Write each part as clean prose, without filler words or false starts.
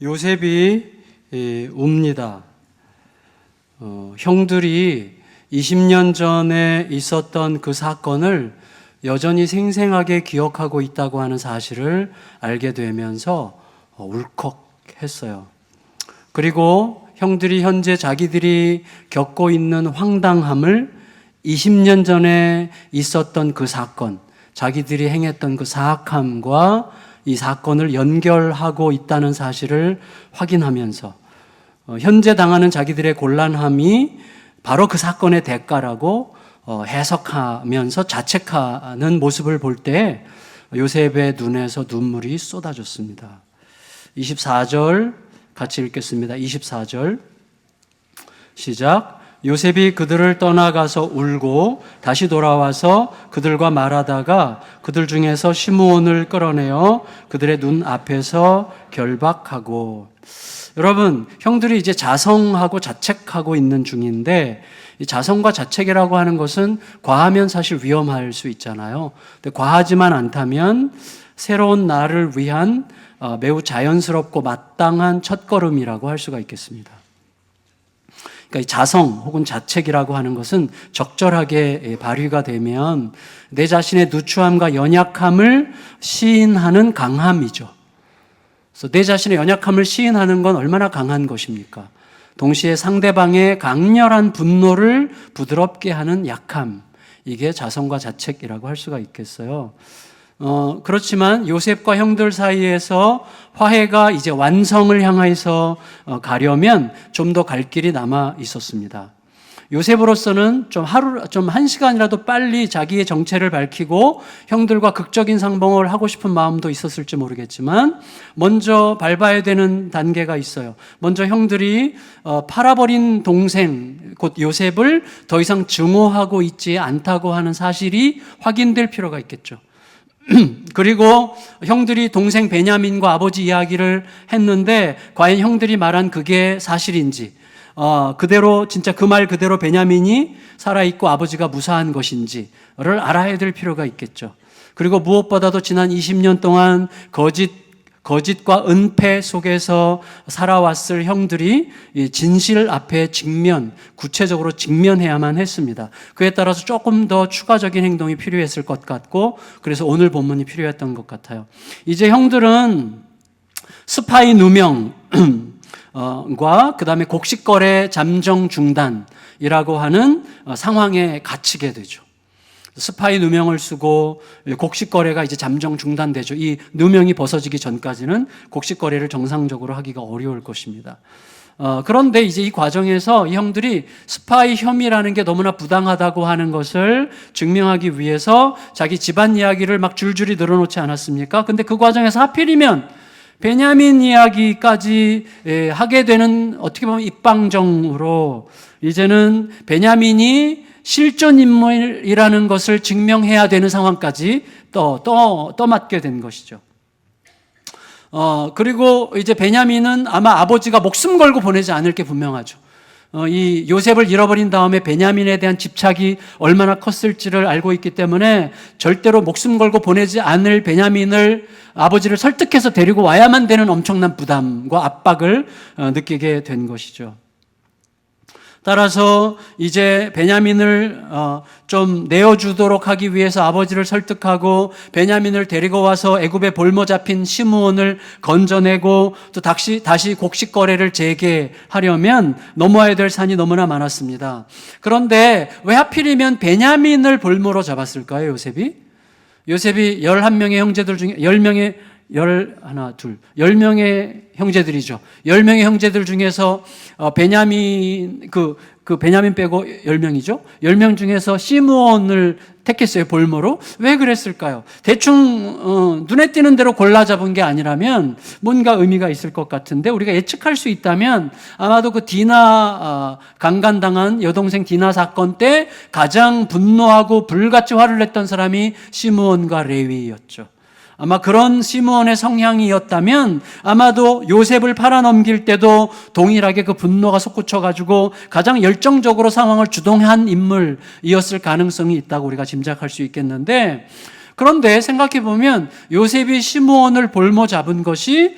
요셉이 웁니다. 형들이 20년 전에 있었던 그 사건을 여전히 생생하게 기억하고 있다고 하는 사실을 알게 되면서 울컥했어요. 그리고 형들이 현재 자기들이 겪고 있는 황당함을 20년 전에 있었던 그 사건, 자기들이 행했던 그 사악함과 이 사건을 연결하고 있다는 사실을 확인하면서 현재 당하는 자기들의 곤란함이 바로 그 사건의 대가라고 해석하면서 자책하는 모습을 볼 때 요셉의 눈에서 눈물이 쏟아졌습니다. 24절 같이 읽겠습니다. 24절 시작. 요셉이 그들을 떠나가서 울고 다시 돌아와서 그들과 말하다가 그들 중에서 시므온을 끌어내어 그들의 눈 앞에서 결박하고. 여러분, 형들이 이제 자성하고 자책하고 있는 중인데, 이 자성과 자책이라고 하는 것은 과하면 사실 위험할 수 있잖아요. 근데 과하지만 않다면 새로운 날을 위한 매우 자연스럽고 마땅한 첫걸음이라고 할 수가 있겠습니다. 그러니까 이 자성 혹은 자책이라고 하는 것은 적절하게 발휘가 되면 내 자신의 누추함과 연약함을 시인하는 강함이죠. 그래서 내 자신의 연약함을 시인하는 건 얼마나 강한 것입니까? 동시에 상대방의 강렬한 분노를 부드럽게 하는 약함, 이게 자성과 자책이라고 할 수가 있겠어요. 그렇지만 요셉과 형들 사이에서 화해가 이제 완성을 향해서 가려면 좀 더 갈 길이 남아 있었습니다. 요셉으로서는 좀 한 시간이라도 빨리 자기의 정체를 밝히고 형들과 극적인 상봉을 하고 싶은 마음도 있었을지 모르겠지만 먼저 밟아야 되는 단계가 있어요. 먼저 형들이 팔아버린 동생 곧 요셉을 더 이상 증오하고 있지 않다고 하는 사실이 확인될 필요가 있겠죠. 그리고 형들이 동생 베냐민과 아버지 이야기를 했는데 과연 형들이 말한 그게 사실인지, 그대로 진짜 그 말 그대로 베냐민이 살아있고 아버지가 무사한 것인지를 알아야 될 필요가 있겠죠. 그리고 무엇보다도 지난 20년 동안 거짓과 은폐 속에서 살아왔을 형들이 진실 앞에 구체적으로 직면해야만 했습니다. 그에 따라서 조금 더 추가적인 행동이 필요했을 것 같고, 그래서 오늘 본문이 필요했던 것 같아요. 이제 형들은 스파이 누명, 그 다음에 곡식거래 잠정 중단이라고 하는 상황에 갇히게 되죠. 스파이 누명을 쓰고 곡식거래가 이제 잠정 중단되죠. 이 누명이 벗어지기 전까지는 곡식거래를 정상적으로 하기가 어려울 것입니다. 그런데 이제 이 과정에서 이 형들이 스파이 혐의라는 게 너무나 부당하다고 하는 것을 증명하기 위해서 자기 집안 이야기를 막 줄줄이 늘어놓지 않았습니까? 근데 그 과정에서 하필이면 베냐민 이야기까지 하게 되는, 어떻게 보면 입방정으로 이제는 베냐민이 실존 인물이라는 것을 증명해야 되는 상황까지 떠맡게 된 것이죠. 그리고 이제 베냐민은 아마 아버지가 목숨 걸고 보내지 않을 게 분명하죠. 이 요셉을 잃어버린 다음에 베냐민에 대한 집착이 얼마나 컸을지를 알고 있기 때문에 절대로 목숨 걸고 보내지 않을 베냐민을 아버지를 설득해서 데리고 와야만 되는 엄청난 부담과 압박을 느끼게 된 것이죠. 따라서 이제 베냐민을 좀 내어주도록 하기 위해서 아버지를 설득하고 베냐민을 데리고 와서 애굽에 볼모 잡힌 시므온을 건져내고 또 다시 곡식거래를 재개하려면 넘어야 될 산이 너무나 많았습니다. 그런데 왜 하필이면 베냐민을 볼모로 잡았을까요, 요셉이? 요셉이 11명의 형제들 중에 10명의 형제들이죠. 10명의 형제들 중에서 베냐민, 베냐민 빼고 10명이죠. 10명 중에서 시므온을 택했어요, 볼모로. 왜 그랬을까요? 대충 눈에 띄는 대로 골라 잡은 게 아니라면 뭔가 의미가 있을 것 같은데, 우리가 예측할 수 있다면 아마도 그 디나 강간당한 여동생 디나 사건 때 가장 분노하고 불같이 화를 냈던 사람이 시므온과 레위였죠. 아마 그런 시므온의 성향이었다면 아마도 요셉을 팔아넘길 때도 동일하게 그 분노가 솟구쳐가지고 가장 열정적으로 상황을 주동한 인물이었을 가능성이 있다고 우리가 짐작할 수 있겠는데, 그런데 생각해 보면 요셉이 시므온을 볼모 잡은 것이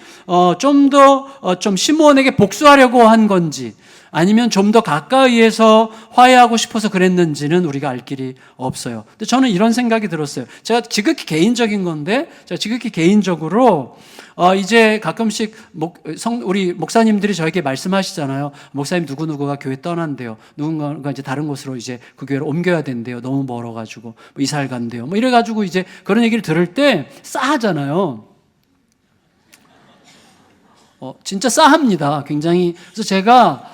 좀 시므온에게 복수하려고 한 건지 아니면 좀 더 가까이에서 화해하고 싶어서 그랬는지는 우리가 알 길이 없어요. 근데 저는 이런 생각이 들었어요. 제가 지극히 개인적인 건데, 제가 지극히 개인적으로 이제 가끔씩 우리 목사님들이 저에게 말씀하시잖아요. 목사님 누구누구가 교회 떠난대요. 누군가가 이제 다른 곳으로 이제 그 교회를 옮겨야 된대요. 너무 멀어가지고 뭐 이사를 간대요. 뭐 이래가지고 이제 그런 얘기를 들을 때 싸하잖아요. 진짜 싸합니다. 굉장히. 그래서 제가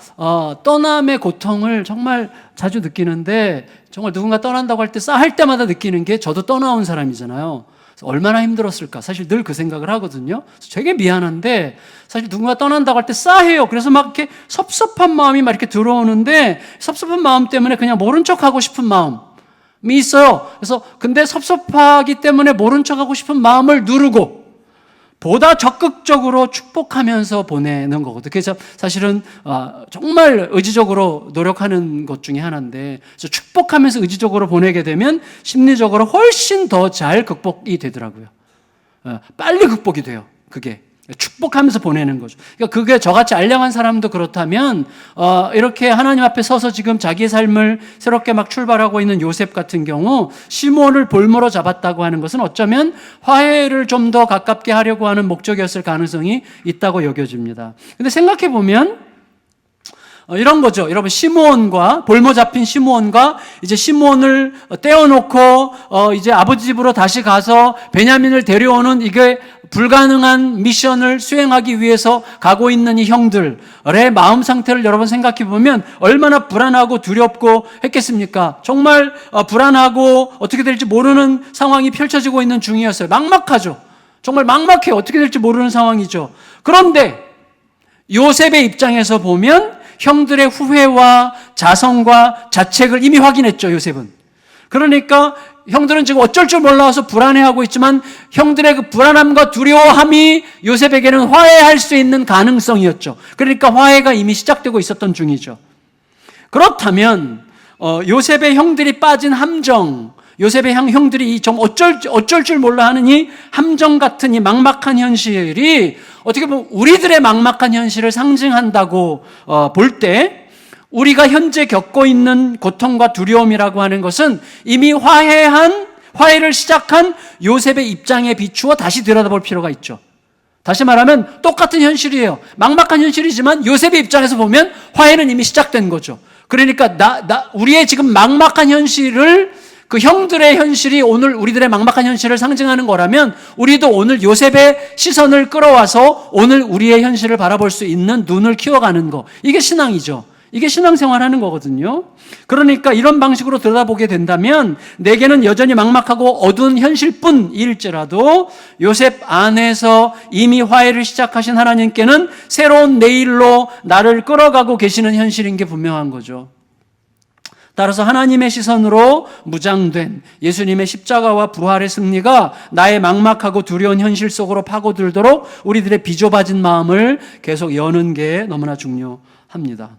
떠남의 고통을 정말 자주 느끼는데, 정말 누군가 떠난다고 할 때 싸할 때마다 느끼는 게, 저도 떠나온 사람이잖아요. 얼마나 힘들었을까. 사실 늘 그 생각을 하거든요. 되게 미안한데 사실 누군가 떠난다고 할 때 싸해요. 그래서 막 이렇게 섭섭한 마음이 막 이렇게 들어오는데, 섭섭한 마음 때문에 그냥 모른 척하고 싶은 마음이 있어요. 그래서 근데 섭섭하기 때문에 모른 척하고 싶은 마음을 누르고 보다 적극적으로 축복하면서 보내는 거거든요. 그래서 사실은 정말 의지적으로 노력하는 것 중에 하나인데, 그래서 축복하면서 의지적으로 보내게 되면 심리적으로 훨씬 더 잘 극복이 되더라고요. 빨리 극복이 돼요. 그게 축복하면서 보내는 거죠. 그러니까 그게 저같이 알량한 사람도 그렇다면 이렇게 하나님 앞에 서서 지금 자기의 삶을 새롭게 막 출발하고 있는 요셉 같은 경우 시므온을 볼모로 잡았다고 하는 것은 어쩌면 화해를 좀 더 가깝게 하려고 하는 목적이었을 가능성이 있다고 여겨집니다. 근데 생각해 보면 이런 거죠. 여러분, 시므온과 볼모 잡힌 시므온과 이제 시므온을 떼어놓고 이제 아버지 집으로 다시 가서 베냐민을 데려오는 이게 불가능한 미션을 수행하기 위해서 가고 있는 이 형들의 마음 상태를 여러분 생각해 보면 얼마나 불안하고 두렵고 했겠습니까? 정말 불안하고 어떻게 될지 모르는 상황이 펼쳐지고 있는 중이었어요. 막막하죠. 정말 막막해요. 어떻게 될지 모르는 상황이죠. 그런데 요셉의 입장에서 보면 형들의 후회와 자성과 자책을 이미 확인했죠, 요셉은. 그러니까 형들은 지금 어쩔 줄 몰라서 불안해하고 있지만 형들의 그 불안함과 두려워함이 요셉에게는 화해할 수 있는 가능성이었죠. 그러니까 화해가 이미 시작되고 있었던 중이죠. 그렇다면 요셉의 형들이 빠진 함정, 요셉의 형들이 좀 어쩔 줄 몰라 하는 이 함정 같은 이 막막한 현실이 어떻게 보면 우리들의 막막한 현실을 상징한다고 볼 때, 우리가 현재 겪고 있는 고통과 두려움이라고 하는 것은 이미 화해를 시작한 요셉의 입장에 비추어 다시 들여다볼 필요가 있죠. 다시 말하면 똑같은 현실이에요. 막막한 현실이지만 요셉의 입장에서 보면 화해는 이미 시작된 거죠. 그러니까 우리의 지금 막막한 현실을, 그 형들의 현실이 오늘 우리들의 막막한 현실을 상징하는 거라면 우리도 오늘 요셉의 시선을 끌어와서 오늘 우리의 현실을 바라볼 수 있는 눈을 키워가는 거, 이게 신앙이죠. 이게 신앙생활 하는 거거든요. 그러니까 이런 방식으로 들여다보게 된다면 내게는 여전히 막막하고 어두운 현실뿐일지라도 요셉 안에서 이미 화해를 시작하신 하나님께는 새로운 내일로 나를 끌어가고 계시는 현실인 게 분명한 거죠. 따라서 하나님의 시선으로 무장된 예수님의 십자가와 부활의 승리가 나의 막막하고 두려운 현실 속으로 파고들도록 우리들의 비좁아진 마음을 계속 여는 게 너무나 중요합니다.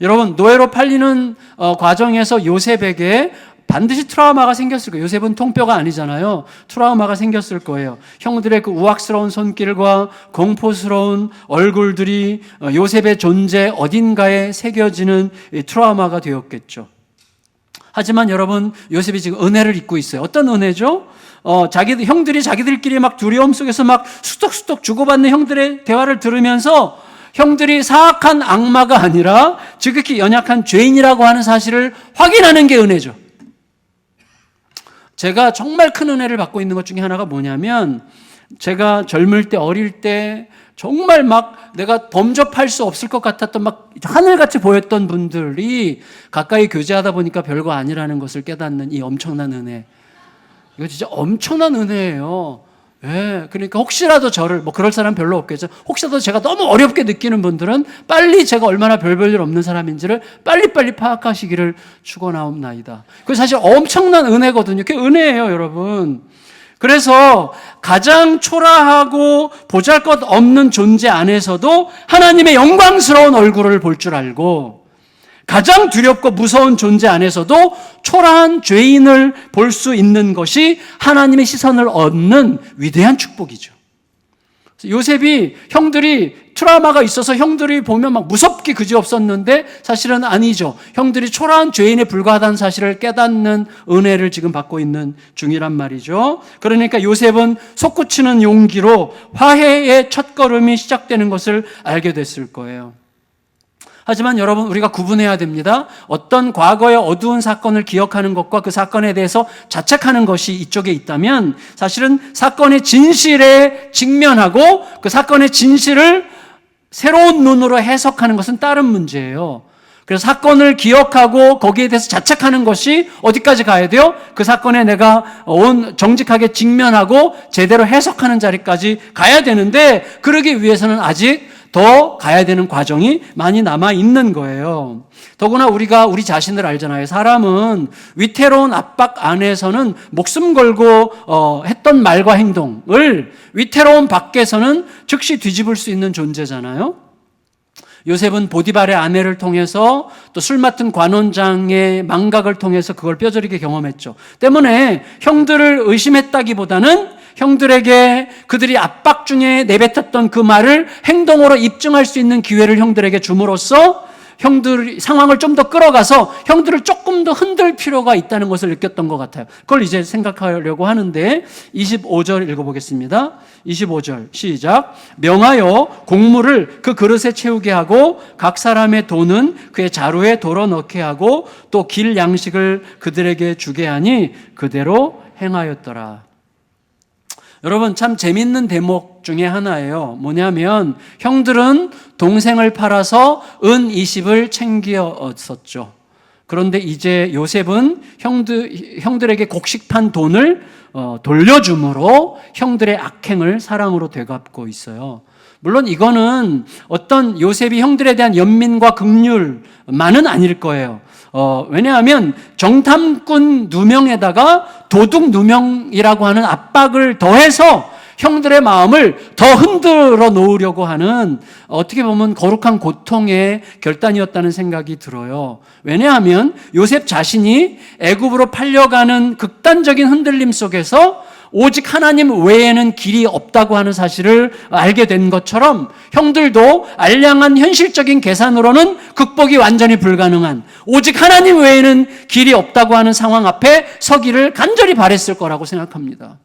여러분, 노예로 팔리는 과정에서 요셉에게 반드시 트라우마가 생겼을 거예요. 요셉은 통뼈가 아니잖아요. 트라우마가 생겼을 거예요. 형들의 그 우악스러운 손길과 공포스러운 얼굴들이 요셉의 존재 어딘가에 새겨지는 트라우마가 되었겠죠. 하지만 여러분, 요셉이 지금 은혜를 입고 있어요. 어떤 은혜죠? 형들이 자기들끼리 막 두려움 속에서 막 수덕수덕 주고받는 형들의 대화를 들으면서 형들이 사악한 악마가 아니라 지극히 연약한 죄인이라고 하는 사실을 확인하는 게 은혜죠. 제가 정말 큰 은혜를 받고 있는 것 중에 하나가 뭐냐면, 제가 젊을 때, 어릴 때 정말 막 내가 범접할 수 없을 것 같았던 막 하늘같이 보였던 분들이 가까이 교제하다 보니까 별거 아니라는 것을 깨닫는 이 엄청난 은혜. 이거 진짜 엄청난 은혜예요. 예, 그러니까 혹시라도 저를, 그럴 사람 별로 없겠죠. 혹시라도 제가 너무 어렵게 느끼는 분들은 빨리 제가 얼마나 별볼일 없는 사람인지를 빨리빨리 파악하시기를 축원하옵나이다. 그게 사실 엄청난 은혜거든요. 그게 은혜예요, 여러분. 그래서 가장 초라하고 보잘것없는 존재 안에서도 하나님의 영광스러운 얼굴을 볼 줄 알고, 가장 두렵고 무서운 존재 안에서도 초라한 죄인을 볼 수 있는 것이 하나님의 시선을 얻는 위대한 축복이죠. 요셉이 형들이 트라우마가 있어서 형들이 보면 막 무섭게 그지없었는데 사실은 아니죠. 형들이 초라한 죄인에 불과하다는 사실을 깨닫는 은혜를 지금 받고 있는 중이란 말이죠. 그러니까 요셉은 솟구치는 용기로 화해의 첫걸음이 시작되는 것을 알게 됐을 거예요. 하지만 여러분, 우리가 구분해야 됩니다. 어떤 과거의 어두운 사건을 기억하는 것과 그 사건에 대해서 자책하는 것이 이쪽에 있다면 사실은 사건의 진실에 직면하고 그 사건의 진실을 새로운 눈으로 해석하는 것은 다른 문제예요. 그래서 사건을 기억하고 거기에 대해서 자책하는 것이 어디까지 가야 돼요? 그 사건에 내가 정직하게 직면하고 제대로 해석하는 자리까지 가야 되는데, 그러기 위해서는 아직 더 가야 되는 과정이 많이 남아 있는 거예요. 더구나 우리가 우리 자신을 알잖아요. 사람은 위태로운 압박 안에서는 목숨 걸고 했던 말과 행동을 위태로운 밖에서는 즉시 뒤집을 수 있는 존재잖아요. 요셉은 보디발의 아내를 통해서 또 술 맡은 관원장의 망각을 통해서 그걸 뼈저리게 경험했죠. 때문에 형들을 의심했다기보다는 형들에게 그들이 압박 중에 내뱉었던 그 말을 행동으로 입증할 수 있는 기회를 형들에게 줌으로써 형들 상황을 좀 더 끌어가서 형들을 조금 더 흔들 필요가 있다는 것을 느꼈던 것 같아요. 그걸 이제 생각하려고 하는데 25절 읽어보겠습니다. 25절 시작. 명하여 곡물을 그 그릇에 채우게 하고 각 사람의 돈은 그의 자루에 덜어 넣게 하고 또 길 양식을 그들에게 주게 하니 그대로 행하였더라. 여러분, 참 재밌는 대목 중에 하나예요. 뭐냐면 형들은 동생을 팔아서 은 20을 챙겼었죠. 그런데 이제 요셉은 형들에게 곡식판 돈을 돌려줌으로 형들의 악행을 사랑으로 되갚고 있어요. 물론 이거는 어떤 요셉이 형들에 대한 연민과 긍휼만은 아닐 거예요. 왜냐하면 정탐꾼 누명에다가 도둑 누명이라고 하는 압박을 더해서 형들의 마음을 더 흔들어 놓으려고 하는 어떻게 보면 거룩한 고통의 결단이었다는 생각이 들어요. 왜냐하면 요셉 자신이 애굽으로 팔려가는 극단적인 흔들림 속에서 오직 하나님 외에는 길이 없다고 하는 사실을 알게 된 것처럼 형들도 알량한 현실적인 계산으로는 극복이 완전히 불가능한 오직 하나님 외에는 길이 없다고 하는 상황 앞에 서기를 간절히 바랬을 거라고 생각합니다.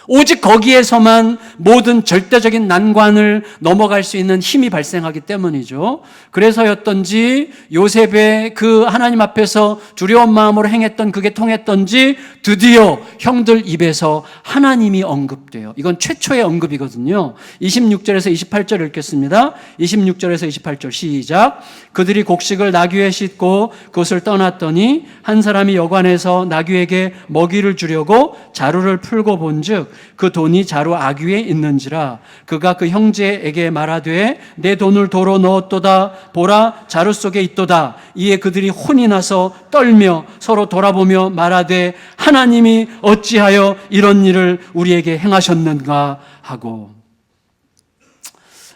오직 거기에서만 모든 절대적인 난관을 넘어갈 수 있는 힘이 발생하기 때문이죠. 그래서였던지 요셉의 그 하나님 앞에서 두려운 마음으로 행했던 그게 통했던지 드디어 형들 입에서 하나님이 언급돼요. 이건 최초의 언급이거든요. 26절에서 28절 읽겠습니다. 26절에서 28절 시작. 그들이 곡식을 나귀에 싣고 그것을 떠났더니 한 사람이 여관에서 나귀에게 먹이를 주려고 자루를 풀고 본즉 그 돈이 자루 아귀에 있는지라. 그가 그 형제에게 말하되 내 돈을 도로 넣었도다. 보라, 자루 속에 있도다. 이에 그들이 혼이 나서 떨며 서로 돌아보며 말하되 하나님이 어찌하여 이런 일을 우리에게 행하셨는가 하고.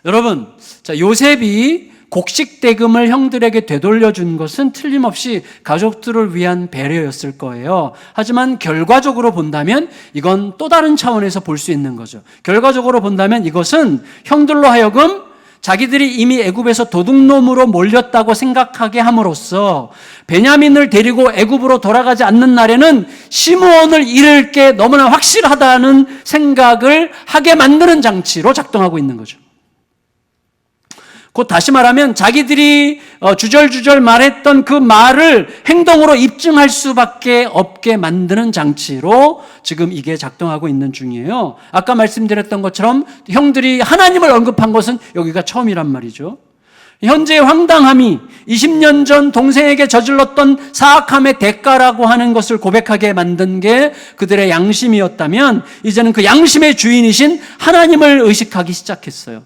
여러분, 요셉이 곡식 대금을 형들에게 되돌려준 것은 틀림없이 가족들을 위한 배려였을 거예요. 하지만 결과적으로 본다면 이건 또 다른 차원에서 볼 수 있는 거죠. 결과적으로 본다면 이것은 형들로 하여금 자기들이 이미 애굽에서 도둑놈으로 몰렸다고 생각하게 함으로써 베냐민을 데리고 애굽으로 돌아가지 않는 날에는 시므온을 잃을 게 너무나 확실하다는 생각을 하게 만드는 장치로 작동하고 있는 거죠. 곧 다시 말하면 자기들이 주절주절 말했던 그 말을 행동으로 입증할 수밖에 없게 만드는 장치로 지금 이게 작동하고 있는 중이에요. 아까 말씀드렸던 것처럼 형들이 하나님을 언급한 것은 여기가 처음이란 말이죠. 현재의 황당함이 20년 전 동생에게 저질렀던 사악함의 대가라고 하는 것을 고백하게 만든 게 그들의 양심이었다면 이제는 그 양심의 주인이신 하나님을 의식하기 시작했어요.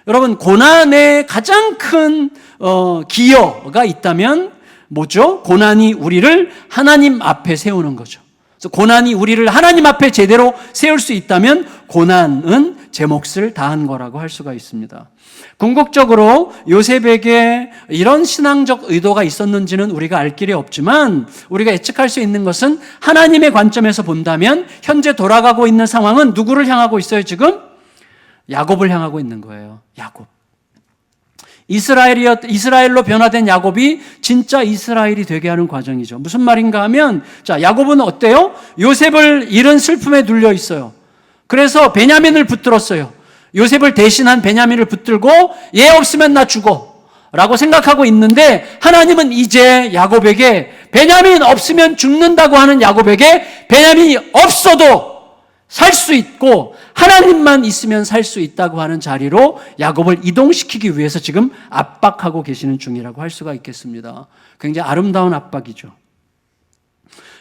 여러분, 고난의 가장 큰 기여가 있다면 뭐죠? 고난이 우리를 하나님 앞에 세우는 거죠. 그래서 고난이 우리를 하나님 앞에 제대로 세울 수 있다면 고난은 제 몫을 다한 거라고 할 수가 있습니다. 궁극적으로 요셉에게 이런 신앙적 의도가 있었는지는 우리가 알 길이 없지만 우리가 예측할 수 있는 것은 하나님의 관점에서 본다면 현재 돌아가고 있는 상황은 누구를 향하고 있어요 지금? 야곱을 향하고 있는 거예요. 야곱. 이스라엘로 변화된 야곱이 진짜 이스라엘이 되게 하는 과정이죠. 무슨 말인가 하면, 자, 야곱은 어때요? 요셉을 잃은 슬픔에 눌려 있어요. 그래서 베냐민을 붙들었어요. 요셉을 대신한 베냐민을 붙들고 얘 없으면 나 죽어 라고 생각하고 있는데 하나님은 이제 야곱에게 베냐민 없으면 죽는다고 하는 야곱에게 베냐민이 없어도 살 수 있고 하나님만 있으면 살 수 있다고 하는 자리로 야곱을 이동시키기 위해서 지금 압박하고 계시는 중이라고 할 수가 있겠습니다. 굉장히 아름다운 압박이죠.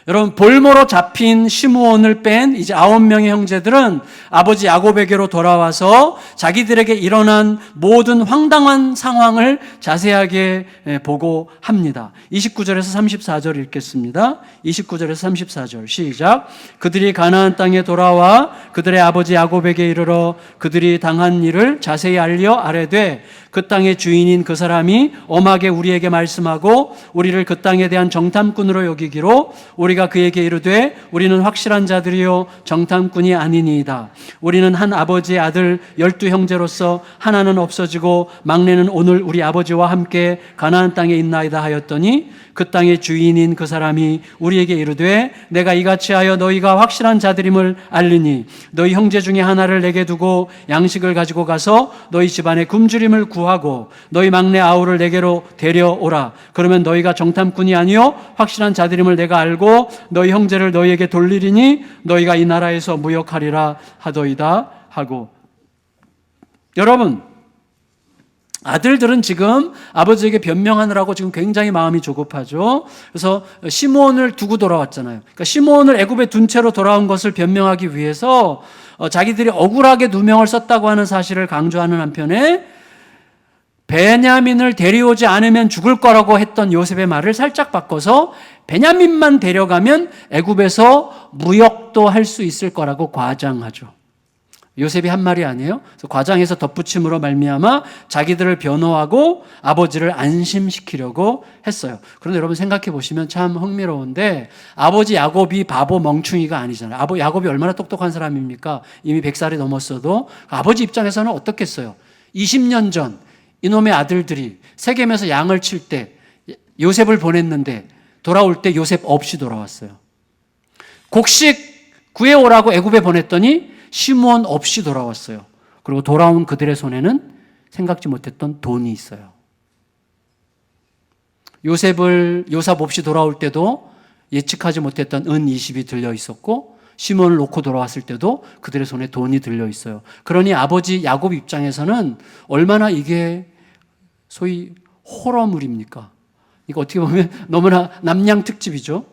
여러분, 볼모로 잡힌 시므온을 뺀 이제 9명의 형제들은 아버지 야곱에게로 돌아와서 자기들에게 일어난 모든 황당한 상황을 자세하게 보고합니다. 29절에서 34절 읽겠습니다. 29절에서 34절 시작. 그들이 가나안 땅에 돌아와 그들의 아버지 야곱에게 이르러 그들이 당한 일을 자세히 알려 아뢰되 그 땅의 주인인 그 사람이 엄하게 우리에게 말씀하고 우리를 그 땅에 대한 정탐꾼으로 여기기로 우리가 그에게 이르되 우리는 확실한 자들이요 정탐꾼이 아니니이다. 우리는 한 아버지의 아들 12형제로서 하나는 없어지고 막내는 오늘 우리 아버지와 함께 가나안 땅에 있나이다 하였더니 그 땅의 주인인 그 사람이 우리에게 이르되 내가 이같이 하여 너희가 확실한 자들임을 알리니 너희 형제 중에 하나를 내게 두고 양식을 가지고 가서 너희 집안에 굶주림을 구하고 너희 막내 아우를 내게로 데려오라. 그러면 너희가 정탐꾼이 아니요 확실한 자들임을 내가 알고 너희 형제를 너희에게 돌리리니 너희가 이 나라에서 무역하리라 하더이다 하고. 여러분, 아들들은 지금 아버지에게 변명하느라고 지금 굉장히 마음이 조급하죠. 그래서 시므온을 두고 돌아왔잖아요. 그러니까 시므온을 애굽에 둔 채로 돌아온 것을 변명하기 위해서 자기들이 억울하게 누명을 썼다고 하는 사실을 강조하는 한편에 베냐민을 데려오지 않으면 죽을 거라고 했던 요셉의 말을 살짝 바꿔서 베냐민만 데려가면 애굽에서 무역도 할 수 있을 거라고 과장하죠. 요셉이 한 말이 아니에요. 그래서 과장해서 덧붙임으로 말미암아 자기들을 변호하고 아버지를 안심시키려고 했어요. 그런데 여러분 생각해 보시면 참 흥미로운데 아버지 야곱이 바보 멍충이가 아니잖아요. 야곱이 얼마나 똑똑한 사람입니까? 이미 100살이 넘었어도 아버지 입장에서는 어떻겠어요? 20년 전 이놈의 아들들이 세겜에서 양을 칠 때 요셉을 보냈는데 돌아올 때 요셉 없이 돌아왔어요. 곡식 구해오라고 애굽에 보냈더니 시므온 없이 돌아왔어요. 그리고 돌아온 그들의 손에는 생각지 못했던 돈이 있어요. 요셉 없이 돌아올 때도 예측하지 못했던 은 20이 들려 있었고 시므온을 놓고 돌아왔을 때도 그들의 손에 돈이 들려 있어요. 그러니 아버지 야곱 입장에서는 얼마나 이게 소위 호러물입니까? 이거 어떻게 보면 너무나 남양 특집이죠.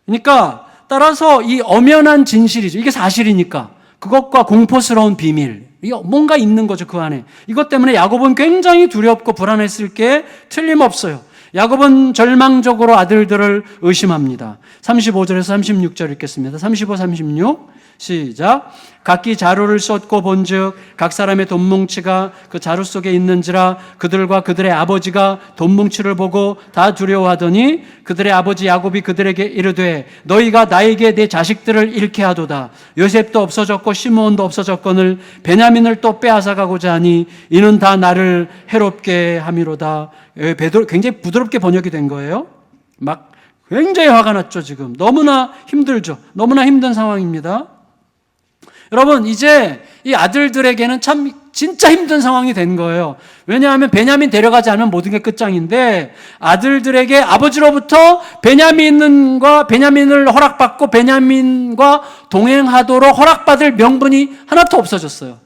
그러니까 따라서 이 엄연한 진실이죠. 이게 사실이니까. 그것과 공포스러운 비밀. 이게 뭔가 있는 거죠, 그 안에. 이것 때문에 야곱은 굉장히 두렵고 불안했을 게 틀림없어요. 야곱은 절망적으로 아들들을 의심합니다. 35절에서 36절 읽겠습니다. 35, 36 시작. 각기 자루를 쏟고 본즉 각 사람의 돈뭉치가 그 자루 속에 있는지라 그들과 그들의 아버지가 돈뭉치를 보고 다 두려워하더니 그들의 아버지 야곱이 그들에게 이르되 너희가 나에게 내 자식들을 잃게 하도다. 요셉도 없어졌고 시므온도 없어졌거늘 베냐민을 또 빼앗아가고자 하니 이는 다 나를 해롭게 함이로다. 굉장히 부드럽게 번역이 된 거예요. 막 굉장히 화가 났죠. 지금 너무나 힘들죠. 너무나 힘든 상황입니다. 여러분, 이제 이 아들들에게는 참 진짜 힘든 상황이 된 거예요. 왜냐하면 베냐민 데려가지 않으면 모든 게 끝장인데 아들들에게 아버지로부터 베냐민을 허락받고 베냐민과 동행하도록 허락받을 명분이 하나도 없어졌어요.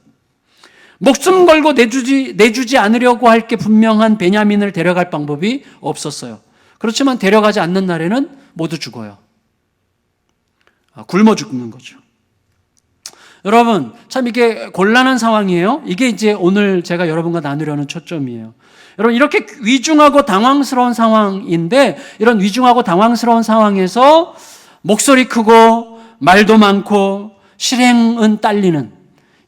목숨 걸고 내주지 않으려고 할 게 분명한 베냐민을 데려갈 방법이 없었어요. 그렇지만 데려가지 않는 날에는 모두 죽어요. 굶어 죽는 거죠. 여러분, 참 이게 곤란한 상황이에요. 이게 이제 오늘 제가 여러분과 나누려는 초점이에요. 여러분, 이렇게 위중하고 당황스러운 상황인데 이런 위중하고 당황스러운 상황에서 목소리 크고 말도 많고 실행은 딸리는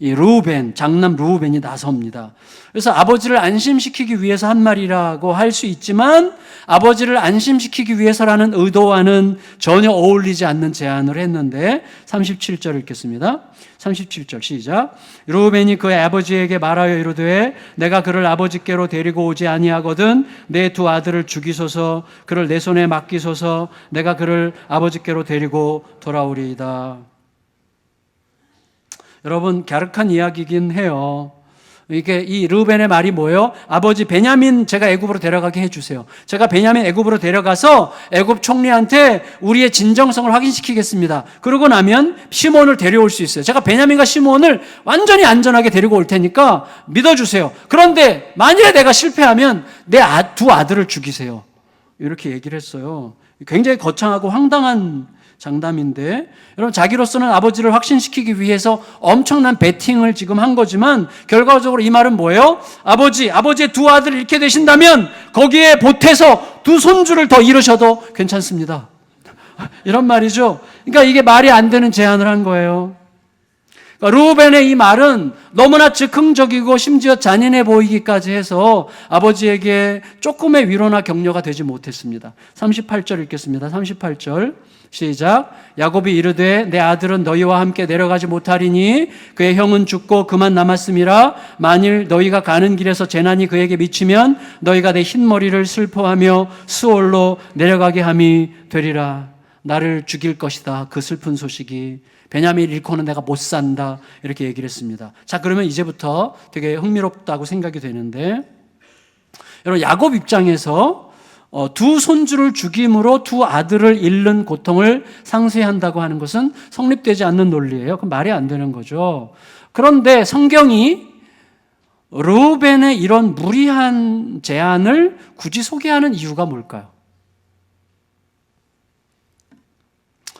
이 르우벤, 장남 르우벤이 나섭니다. 그래서 아버지를 안심시키기 위해서 한 말이라고 할 수 있지만 아버지를 안심시키기 위해서라는 의도와는 전혀 어울리지 않는 제안을 했는데 37절 읽겠습니다. 37절 시작. 르우벤이 그의 아버지에게 말하여 이르되 내가 그를 아버지께로 데리고 오지 아니하거든 내 두 아들을 죽이소서 그를 내 손에 맡기소서 내가 그를 아버지께로 데리고 돌아오리이다. 여러분 갸륵한 이야기이긴 해요. 이게 이 르우벤의 말이 뭐예요? 아버지 베냐민 제가 애굽으로 데려가게 해주세요. 제가 베냐민 애굽으로 데려가서 애굽 총리한테 우리의 진정성을 확인시키겠습니다. 그러고 나면 시몬을 데려올 수 있어요. 제가 베냐민과 시몬을 완전히 안전하게 데리고 올 테니까 믿어주세요. 그런데 만일에 내가 실패하면 내 두 아들을 죽이세요. 이렇게 얘기를 했어요. 굉장히 거창하고 황당한 장담인데 여러분 자기로서는 아버지를 확신시키기 위해서 엄청난 베팅을 지금 한 거지만 결과적으로 이 말은 뭐예요? 아버지의 두 아들을 잃게 되신다면 거기에 보태서 두 손주를 더 잃으셔도 괜찮습니다. 이런 말이죠. 그러니까 이게 말이 안 되는 제안을 한 거예요. 그러니까 르우벤의 이 말은 너무나 즉흥적이고 심지어 잔인해 보이기까지 해서 아버지에게 조금의 위로나 격려가 되지 못했습니다. 38절 읽겠습니다. 38절 시작. 야곱이 이르되 내 아들은 너희와 함께 내려가지 못하리니 그의 형은 죽고 그만 남았음이라. 만일 너희가 가는 길에서 재난이 그에게 미치면 너희가 내 흰머리를 슬퍼하며 수올로 내려가게 함이 되리라. 나를 죽일 것이다. 그 슬픈 소식이. 베냐민을 잃고는 내가 못 산다. 이렇게 얘기를 했습니다. 자, 그러면 이제부터 되게 흥미롭다고 생각이 되는데 여러분 야곱 입장에서 두 손주를 죽임으로 두 아들을 잃는 고통을 상쇄한다고 하는 것은 성립되지 않는 논리예요. 그럼 말이 안 되는 거죠. 그런데 성경이 르우벤의 이런 무리한 제안을 굳이 소개하는 이유가 뭘까요?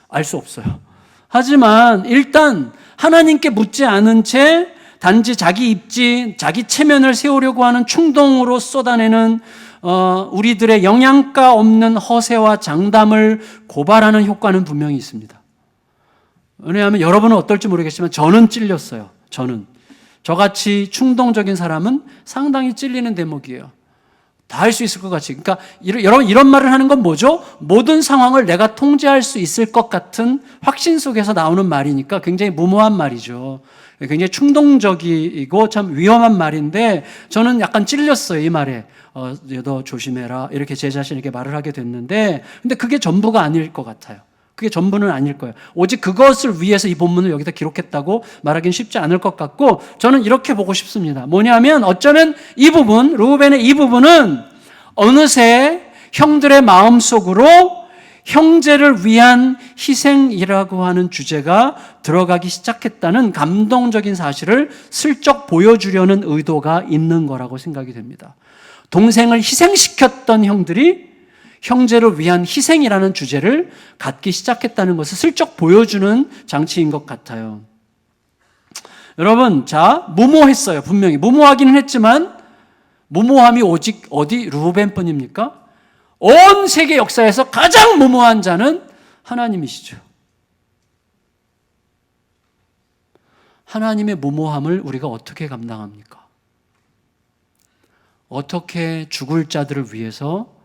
알 수 없어요. 하지만 일단 하나님께 묻지 않은 채 단지 자기 입지, 자기 체면을 세우려고 하는 충동으로 쏟아내는 우리들의 영양가 없는 허세와 장담을 고발하는 효과는 분명히 있습니다. 왜냐하면 여러분은 어떨지 모르겠지만 저는 찔렸어요. 저같이 충동적인 사람은 상당히 찔리는 대목이에요. 다 할 수 있을 것 같이. 그러니까 여러분 이런 말을 하는 건 뭐죠? 모든 상황을 내가 통제할 수 있을 것 같은 확신 속에서 나오는 말이니까 굉장히 무모한 말이죠. 굉장히 충동적이고 참 위험한 말인데 저는 약간 찔렸어요, 이 말에. 너 조심해라. 이렇게 제 자신에게 말을 하게 됐는데 근데 그게 전부가 아닐 것 같아요. 그게 전부는 아닐 거예요. 오직 그것을 위해서 이 본문을 여기다 기록했다고 말하기는 쉽지 않을 것 같고 저는 이렇게 보고 싶습니다. 뭐냐면 어쩌면 이 부분, 르우벤의 이 부분은 어느새 형들의 마음속으로 형제를 위한 희생이라고 하는 주제가 들어가기 시작했다는 감동적인 사실을 슬쩍 보여주려는 의도가 있는 거라고 생각이 됩니다. 동생을 희생시켰던 형들이 형제를 위한 희생이라는 주제를 갖기 시작했다는 것을 슬쩍 보여주는 장치인 것 같아요. 여러분, 자, 무모했어요. 분명히. 무모하기는 했지만 무모함이 오직 어디? 르우벤뿐입니까? 온 세계 역사에서 가장 무모한 자는 하나님이시죠. 하나님의 무모함을 우리가 어떻게 감당합니까? 어떻게 죽을 자들을 위해서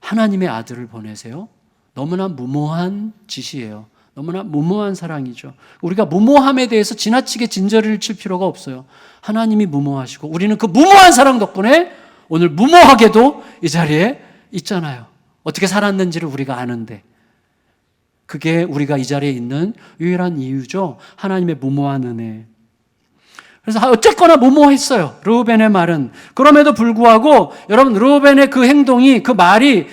하나님의 아들을 보내세요? 너무나 무모한 짓이에요. 너무나 무모한 사랑이죠. 우리가 무모함에 대해서 지나치게 진저리를 칠 필요가 없어요. 하나님이 무모하시고 우리는 그 무모한 사랑 덕분에 오늘 무모하게도 이 자리에 있잖아요. 어떻게 살았는지를 우리가 아는데 그게 우리가 이 자리에 있는 유일한 이유죠. 하나님의 무모한 은혜. 그래서 어쨌거나 무모했어요. 르우벤의 말은. 그럼에도 불구하고 여러분 르우벤의 그 행동이 그 말이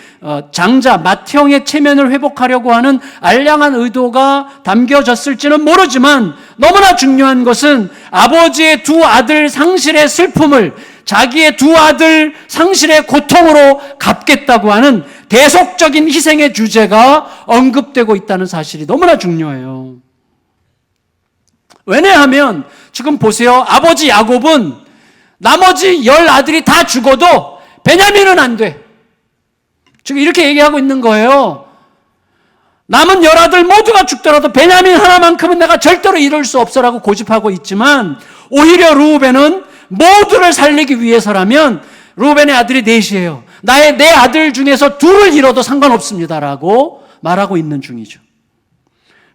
장자 맏형의 체면을 회복하려고 하는 알량한 의도가 담겨졌을지는 모르지만 너무나 중요한 것은 아버지의 두 아들 상실의 슬픔을 자기의 두 아들 상실의 고통으로 갚겠다고 하는 대속적인 희생의 주제가 언급되고 있다는 사실이 너무나 중요해요. 왜냐하면 지금 보세요. 아버지 야곱은 나머지 10아들이 다 죽어도 베냐민은 안 돼. 지금 이렇게 얘기하고 있는 거예요. 남은 10아들 모두가 죽더라도 베냐민 하나만큼은 내가 절대로 이룰 수 없어라고 고집하고 있지만, 오히려 르우벤은 모두를 살리기 위해서라면 르우벤의 아들이 넷이에요. 내 아들 중에서 둘을 잃어도 상관없습니다라고 말하고 있는 중이죠.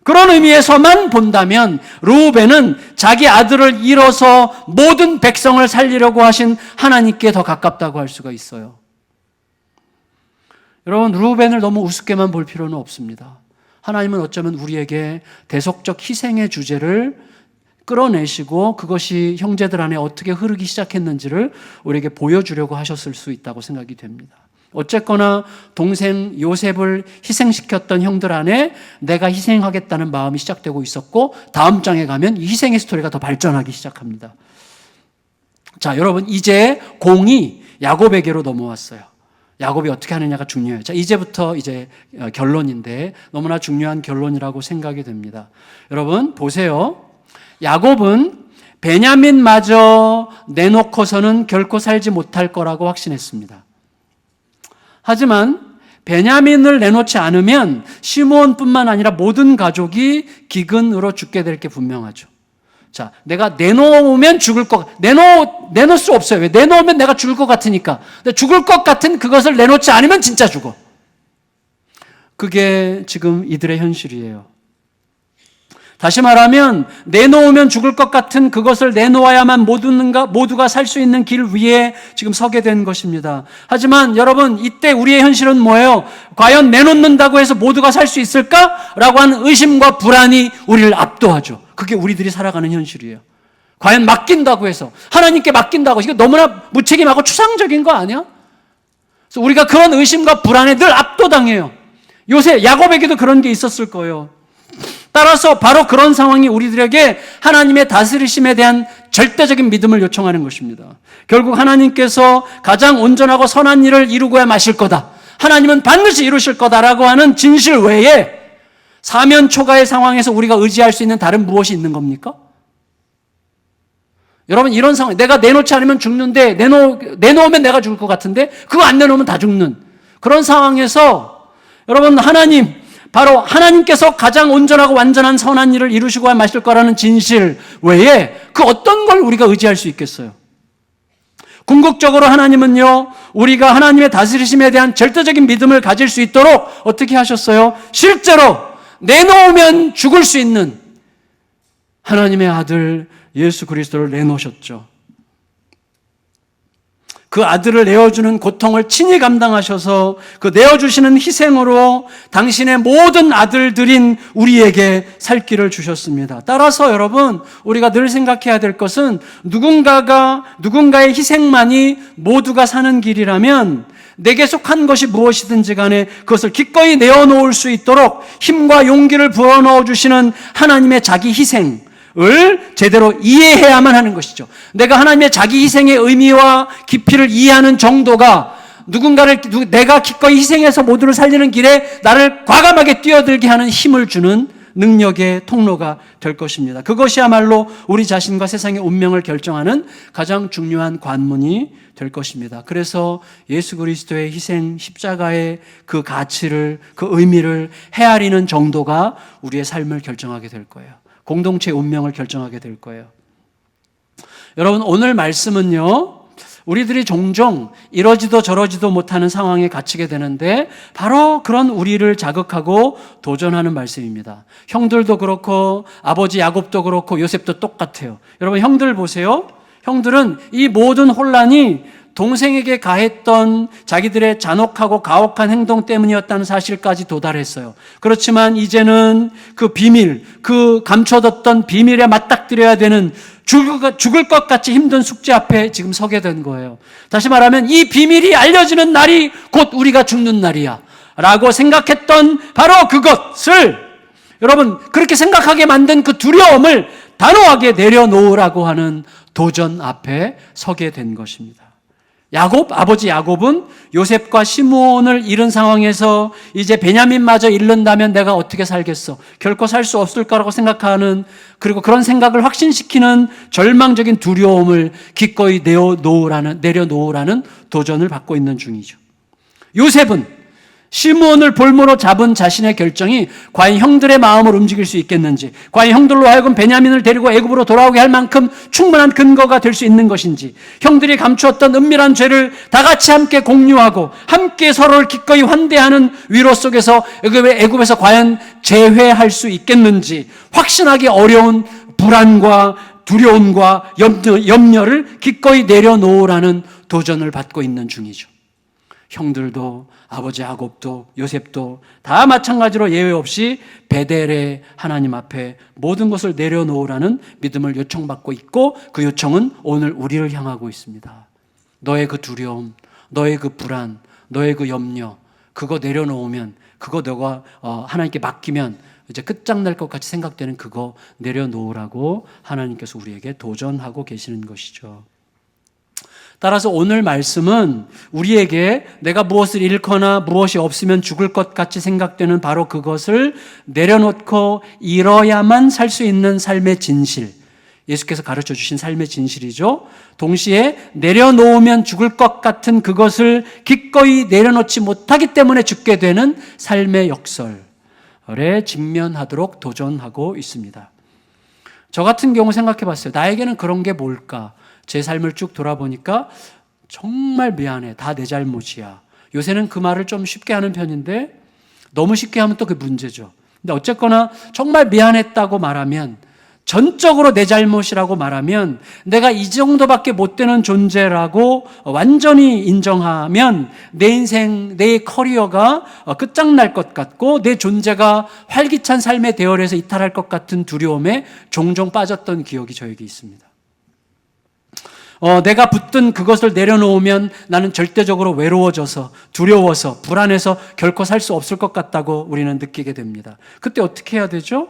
그런 의미에서만 본다면 르우벤은 자기 아들을 잃어서 모든 백성을 살리려고 하신 하나님께 더 가깝다고 할 수가 있어요. 여러분, 르우벤을 너무 우습게만 볼 필요는 없습니다. 하나님은 어쩌면 우리에게 대속적 희생의 주제를 끌어내시고 그것이 형제들 안에 어떻게 흐르기 시작했는지를 우리에게 보여주려고 하셨을 수 있다고 생각이 됩니다. 어쨌거나 동생 요셉을 희생시켰던 형들 안에 내가 희생하겠다는 마음이 시작되고 있었고, 다음 장에 가면 이 희생의 스토리가 더 발전하기 시작합니다. 자, 여러분, 이제 공이 야곱에게로 넘어왔어요. 야곱이 어떻게 하느냐가 중요해요. 자, 이제부터 결론인데 너무나 중요한 결론이라고 생각이 됩니다. 여러분, 보세요. 야곱은 베냐민마저 내놓고서는 결코 살지 못할 거라고 확신했습니다. 하지만 베냐민을 내놓지 않으면 시므온뿐만 아니라 모든 가족이 기근으로 죽게 될 게 분명하죠. 자, 내가 내놓으면 죽을 내놓을 수 없어요. 왜? 내놓으면 내가 죽을 것 같으니까. 근데 죽을 것 같은 그것을 내놓지 않으면 진짜 죽어. 그게 지금 이들의 현실이에요. 다시 말하면 내놓으면 죽을 것 같은 그것을 내놓아야만 모두가 살 수 있는 길 위에 지금 서게 된 것입니다. 하지만 여러분, 이때 우리의 현실은 뭐예요? 과연 내놓는다고 해서 모두가 살 수 있을까라고 하는 의심과 불안이 우리를 압도하죠. 그게 우리들이 살아가는 현실이에요. 과연 맡긴다고 해서, 하나님께 맡긴다고 해서, 이거 너무나 무책임하고 추상적인 거 아니야? 그래서 우리가 그런 의심과 불안에 늘 압도당해요. 요새 야곱에게도 그런 게 있었을 거예요. 따라서 바로 그런 상황이 우리들에게 하나님의 다스리심에 대한 절대적인 믿음을 요청하는 것입니다. 결국 하나님께서 가장 온전하고 선한 일을 이루고야 마실 거다. 하나님은 반드시 이루실 거다라고 하는 진실 외에 사면초가의 상황에서 우리가 의지할 수 있는 다른 무엇이 있는 겁니까? 여러분, 이런 상황, 내가 내놓지 않으면 죽는데 내놓으면 내가 죽을 것 같은데 그거 안 내놓으면 다 죽는 그런 상황에서 여러분, 바로 하나님께서 가장 온전하고 완전한 선한 일을 이루시고야 마실 거라는 진실 외에 그 어떤 걸 우리가 의지할 수 있겠어요? 궁극적으로 하나님은요, 우리가 하나님의 다스리심에 대한 절대적인 믿음을 가질 수 있도록 어떻게 하셨어요? 실제로 내놓으면 죽을 수 있는 하나님의 아들 예수 그리스도를 내놓으셨죠. 그 아들을 내어주는 고통을 친히 감당하셔서 그 내어주시는 희생으로 당신의 모든 아들들인 우리에게 살 길을 주셨습니다. 따라서 여러분, 우리가 늘 생각해야 될 것은 누군가의 희생만이 모두가 사는 길이라면 내게 속한 것이 무엇이든지 간에 그것을 기꺼이 내어놓을 수 있도록 힘과 용기를 부어넣어 주시는 하나님의 자기 희생 을 제대로 이해해야만 하는 것이죠. 내가 하나님의 자기 희생의 의미와 깊이를 이해하는 정도가 내가 기꺼이 희생해서 모두를 살리는 길에 나를 과감하게 뛰어들게 하는 힘을 주는 능력의 통로가 될 것입니다. 그것이야말로 우리 자신과 세상의 운명을 결정하는 가장 중요한 관문이 될 것입니다. 그래서 예수 그리스도의 희생, 십자가의 그 가치를, 그 의미를 헤아리는 정도가 우리의 삶을 결정하게 될 거예요. 공동체의 운명을 결정하게 될 거예요. 여러분, 오늘 말씀은요, 우리들이 종종 이러지도 저러지도 못하는 상황에 갇히게 되는데 바로 그런 우리를 자극하고 도전하는 말씀입니다. 형들도 그렇고 아버지 야곱도 그렇고 요셉도 똑같아요. 여러분, 형들 보세요. 형들은 이 모든 혼란이 동생에게 가했던 자기들의 잔혹하고 가혹한 행동 때문이었다는 사실까지 도달했어요. 그렇지만 이제는 그 비밀, 그 감춰뒀던 비밀에 맞닥뜨려야 되는 죽을 것 같이 힘든 숙제 앞에 지금 서게 된 거예요. 다시 말하면 이 비밀이 알려지는 날이 곧 우리가 죽는 날이야 라고 생각했던 바로 그것을, 여러분, 그렇게 생각하게 만든 그 두려움을 단호하게 내려놓으라고 하는 도전 앞에 서게 된 것입니다. 아버지 야곱은 요셉과 시므온을 잃은 상황에서 이제 베냐민마저 잃는다면 내가 어떻게 살겠어? 결코 살 수 없을 거라고 생각하는, 그리고 그런 생각을 확신시키는 절망적인 두려움을 기꺼이 내려놓으라는 도전을 받고 있는 중이죠. 요셉은 시므온을 볼모로 잡은 자신의 결정이 과연 형들의 마음을 움직일 수 있겠는지, 과연 형들로 하여금 베냐민을 데리고 애굽으로 돌아오게 할 만큼 충분한 근거가 될 수 있는 것인지, 형들이 감추었던 은밀한 죄를 다 같이 함께 공유하고 함께 서로를 기꺼이 환대하는 위로 속에서 애굽에서 과연 재회할 수 있겠는지 확신하기 어려운 불안과 두려움과 염려를 기꺼이 내려놓으라는 도전을 받고 있는 중이죠. 형들도 아버지 야곱도 요셉도 다 마찬가지로 예외 없이 베델의 하나님 앞에 모든 것을 내려놓으라는 믿음을 요청받고 있고, 그 요청은 오늘 우리를 향하고 있습니다. 너의 그 두려움, 너의 그 불안, 너의 그 염려, 그거 내려놓으면, 그거 너가 하나님께 맡기면 이제 끝장날 것 같이 생각되는 그거 내려놓으라고 하나님께서 우리에게 도전하고 계시는 것이죠. 따라서 오늘 말씀은 우리에게 내가 무엇을 잃거나 무엇이 없으면 죽을 것 같이 생각되는 바로 그것을 내려놓고 잃어야만 살 수 있는 삶의 진실, 예수께서 가르쳐 주신 삶의 진실이죠. 동시에 내려놓으면 죽을 것 같은 그것을 기꺼이 내려놓지 못하기 때문에 죽게 되는 삶의 역설에 직면하도록 도전하고 있습니다. 저 같은 경우 생각해 봤어요. 나에게는 그런 게 뭘까? 제 삶을 쭉 돌아보니까 정말 미안해. 다 내 잘못이야. 요새는 그 말을 좀 쉽게 하는 편인데 너무 쉽게 하면 또 그게 문제죠. 근데 어쨌거나 정말 미안했다고 말하면, 전적으로 내 잘못이라고 말하면, 내가 이 정도밖에 못 되는 존재라고 완전히 인정하면 내 인생, 내 커리어가 끝장날 것 같고 내 존재가 활기찬 삶의 대열에서 이탈할 것 같은 두려움에 종종 빠졌던 기억이 저에게 있습니다. 내가 붙든 그것을 내려놓으면 나는 절대적으로 외로워져서 두려워서 불안해서 결코 살 수 없을 것 같다고 우리는 느끼게 됩니다. 그때 어떻게 해야 되죠?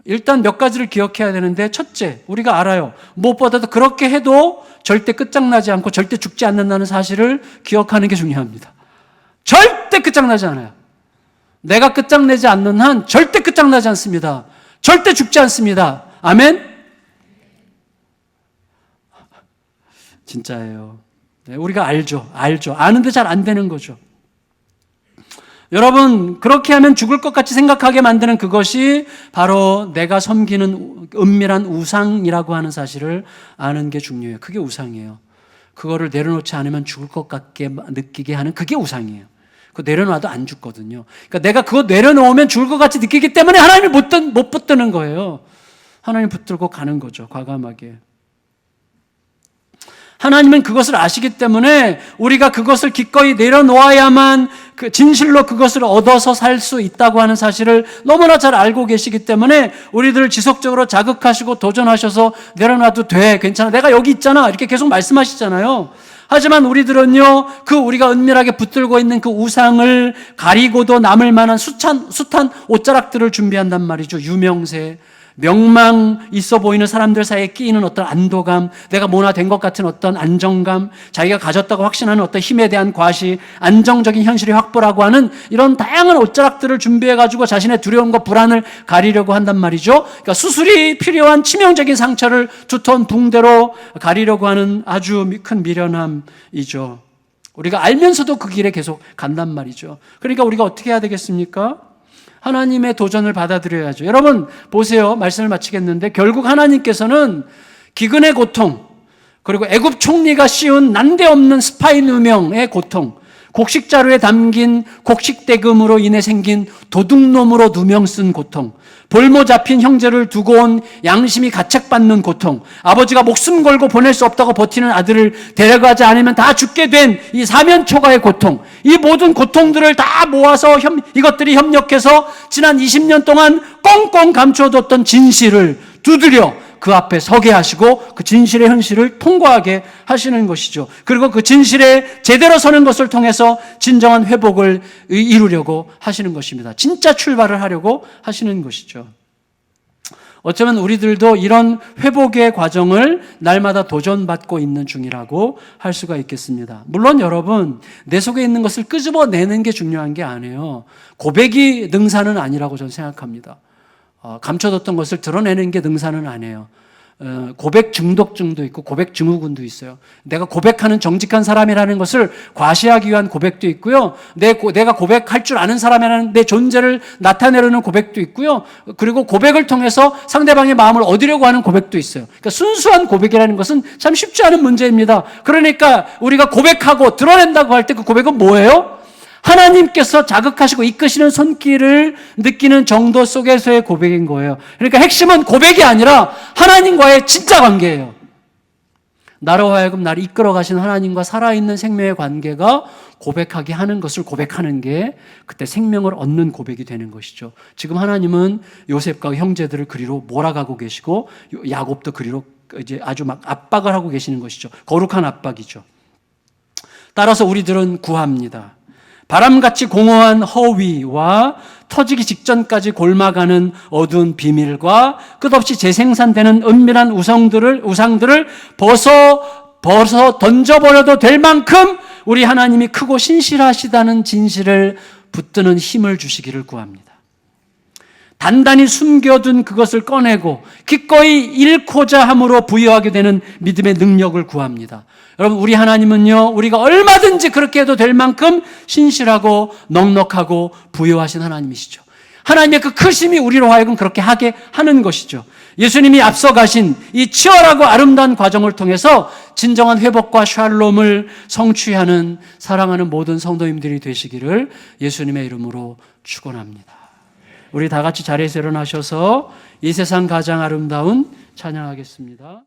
일단 몇 가지를 기억해야 되는데, 첫째, 우리가 알아요. 무엇보다도 그렇게 해도 절대 끝장나지 않고 절대 죽지 않는다는 사실을 기억하는 게 중요합니다. 절대 끝장나지 않아요. 내가 끝장내지 않는 한 절대 끝장나지 않습니다. 절대 죽지 않습니다. 아멘? 진짜예요. 네, 우리가 알죠. 아는데 잘 안 되는 거죠. 여러분, 그렇게 하면 죽을 것 같이 생각하게 만드는 그것이 바로 내가 섬기는 은밀한 우상이라고 하는 사실을 아는 게 중요해요. 그게 우상이에요. 그거를 내려놓지 않으면 죽을 것 같게 느끼게 하는 그게 우상이에요. 그거 내려놔도 안 죽거든요. 그러니까 내가 그거 내려놓으면 죽을 것 같이 느끼기 때문에 하나님이 못 붙드는 거예요. 하나님 붙들고 가는 거죠. 과감하게. 하나님은 그것을 아시기 때문에 우리가 그것을 기꺼이 내려놓아야만 그 진실로 그것을 얻어서 살 수 있다고 하는 사실을 너무나 잘 알고 계시기 때문에 우리들을 지속적으로 자극하시고 도전하셔서 내려놔도 돼, 괜찮아, 내가 여기 있잖아, 이렇게 계속 말씀하시잖아요. 하지만 우리들은요, 그 우리가 은밀하게 붙들고 있는 그 우상을 가리고도 남을 만한 숱한 옷자락들을 준비한단 말이죠. 유명세, 명망 있어 보이는 사람들 사이에 끼이는 어떤 안도감, 내가 뭐나 된 것 같은 어떤 안정감, 자기가 가졌다고 확신하는 어떤 힘에 대한 과시, 안정적인 현실의 확보라고 하는 이런 다양한 옷자락들을 준비해가지고 자신의 두려움과 불안을 가리려고 한단 말이죠. 그러니까 수술이 필요한 치명적인 상처를 두터운 붕대로 가리려고 하는 아주 큰 미련함이죠. 우리가 알면서도 그 길에 계속 간단 말이죠. 그러니까 우리가 어떻게 해야 되겠습니까? 하나님의 도전을 받아들여야죠. 여러분 보세요. 말씀을 마치겠는데 결국 하나님께서는 기근의 고통, 그리고 애굽 총리가 씌운 난데없는 스파이 누명의 고통, 곡식 자루에 담긴 곡식 대금으로 인해 생긴 도둑놈으로 누명 쓴 고통, 볼모 잡힌 형제를 두고 온 양심이 가책받는 고통, 아버지가 목숨 걸고 보낼 수 없다고 버티는 아들을 데려가지 않으면 다 죽게 된 이 사면초가의 고통, 이 모든 고통들을 다 모아서 이것들이 협력해서 지난 20년 동안 꽁꽁 감춰뒀던 진실을 두드려 그 앞에 서게 하시고 그 진실의 현실을 통과하게 하시는 것이죠. 그리고 그 진실에 제대로 서는 것을 통해서 진정한 회복을 이루려고 하시는 것입니다. 진짜 출발을 하려고 하시는 것이죠. 어쩌면 우리들도 이런 회복의 과정을 날마다 도전받고 있는 중이라고 할 수가 있겠습니다. 물론 여러분, 내 속에 있는 것을 끄집어내는 게 중요한 게 아니에요. 고백이 능사는 아니라고 저는 생각합니다. 감춰뒀던 것을 드러내는 게 능사는 아니에요. 고백 중독증도 있고 고백 증후군도 있어요. 내가 고백하는 정직한 사람이라는 것을 과시하기 위한 고백도 있고요. 내가 고백할 줄 아는 사람이라는 내 존재를 나타내려는 고백도 있고요. 그리고 고백을 통해서 상대방의 마음을 얻으려고 하는 고백도 있어요. 그러니까 순수한 고백이라는 것은 참 쉽지 않은 문제입니다. 그러니까 우리가 고백하고 드러낸다고 할 때 그 고백은 뭐예요? 하나님께서 자극하시고 이끄시는 손길을 느끼는 정도 속에서의 고백인 거예요. 그러니까 핵심은 고백이 아니라 하나님과의 진짜 관계예요. 나로 하여금 나를 이끌어 가시는 하나님과 살아있는 생명의 관계가 고백하게 하는 것을 고백하는 게 그때 생명을 얻는 고백이 되는 것이죠. 지금 하나님은 요셉과 형제들을 그리로 몰아가고 계시고 야곱도 그리로 이제 아주 막 압박을 하고 계시는 것이죠. 거룩한 압박이죠. 따라서 우리들은 구합니다. 바람같이 공허한 허위와 터지기 직전까지 골마가는 어두운 비밀과 끝없이 재생산되는 은밀한 우상들을 벗어 던져버려도 될 만큼 우리 하나님이 크고 신실하시다는 진실을 붙드는 힘을 주시기를 구합니다. 단단히 숨겨둔 그것을 꺼내고 기꺼이 잃고자 함으로 부여하게 되는 믿음의 능력을 구합니다. 여러분, 우리 하나님은요, 우리가 얼마든지 그렇게 해도 될 만큼 신실하고 넉넉하고 부여하신 하나님이시죠. 하나님의 그 크심이 우리로 하여금 그렇게 하게 하는 것이죠. 예수님이 앞서가신 이 치열하고 아름다운 과정을 통해서 진정한 회복과 샬롬을 성취하는 사랑하는 모든 성도님들이 되시기를 예수님의 이름으로 축원합니다. 우리 다 같이 자리에서 일어나셔서 이 세상 가장 아름다운 찬양하겠습니다.